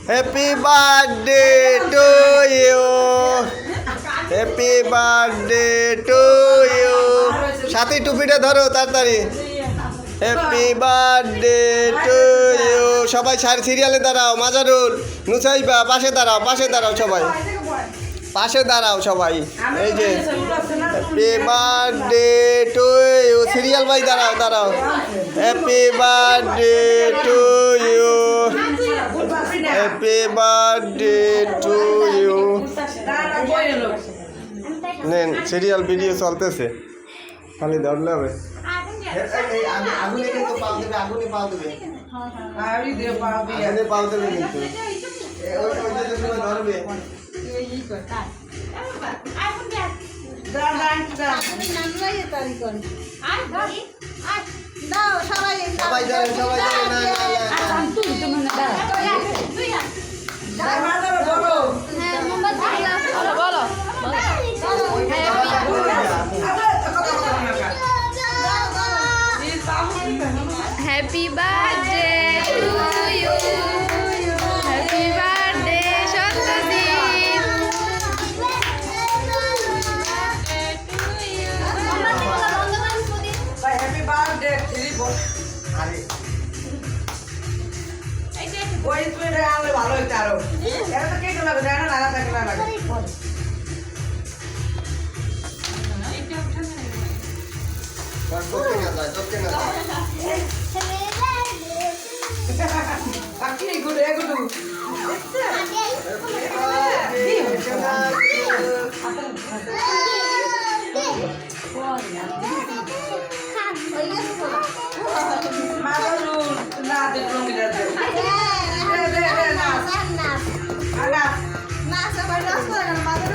Happy birthday to you, happy birthday to you. সাথে টুপিটা ধরো তাড়াতাড়ি। Happy birthday to you. সবাই সিরিয়ালে দাঁড়াও। মাজারুল, নুসাইবা পাশে দাঁড়াও, পাশে দাঁড়াও সবাই, পাশে দাঁড়াও সবাই। এই যে happy birthday to you. Serial ভাই দাঁড়াও দাঁড়াও। Happy birthday to you, happy birthday to you. নেন, সিরিয়াল ভিডিও চলতেছে, খালি ধরলে হবে। আগুনে কিন্তু পাও দেবে, আগুনে পাও দেবে, আগুনে পাও দেবে কিন্তু ধরবে। সবাই ধরেন, সবাই ধরেন। Happy birthday to you, happy birthday Satyajit. Happy birthday আরে ওই স্পিডে আনলে ভালো হইতো আরো। এটা তো কেটে লাগবে, জানা লাগা থাকে না লাগে। বাকি এগুলো এগুলো মাদুর না দে রঙিন দে দে দে না আনা না সবাই রাস করে না মাদুর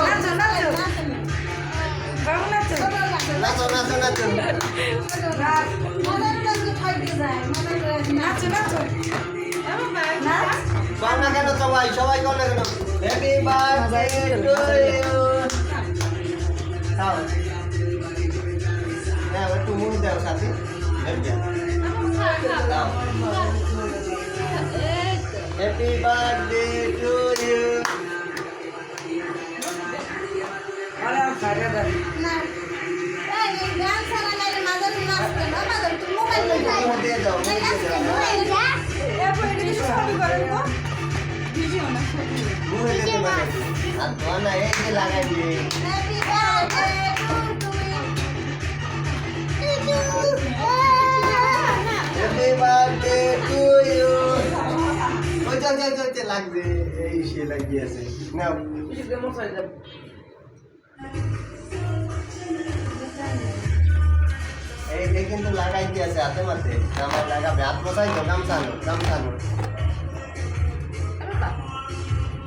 নাচো নাচো বাবু নাচো নাচো নাচো নাচো নাচো নাচো কর না কেন সবাই, সবাই কর না কেন? Happy birthday to you. হ্যাঁ, একটু মুখ দাও সাথে। Happy birthday to you. আরে সারা দে দিয়ে দাও, মুখে দিতে পারে। আর ধোয়া না, এই যে লাগাই দিয়ে। Happy birthday to you. ওই চল চল চল চল, লাগবে, এই সে লাগিয়েছে। নাও কিছু মশাই দে এই কিন্তু লাগাই দিয়েছে হাতে মাতে। আমার লাগাবে, হাত মশাই তো গামছানো গামছানো।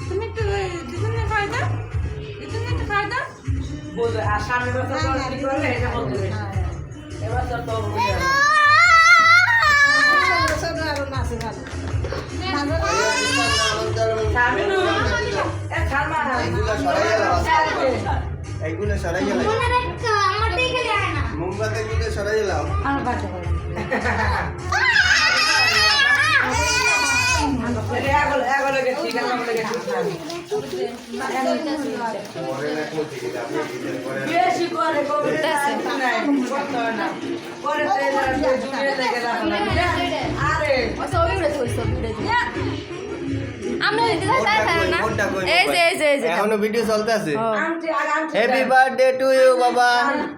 তুমি একটু দিদিনে খাই না, দিদিনে একটু খাই না। বল আর সামনে বছর তো কি করলে এটা বলতে বেশি এবার তো বুঝে এইগুলো সরাই গেল, মোমবাতি গুলো সরাই গেলাম। বেশি করে আরে আমরা এই যে এখনো ভিডিও চলতে আছে। Aunty happy birthday to you বাবা।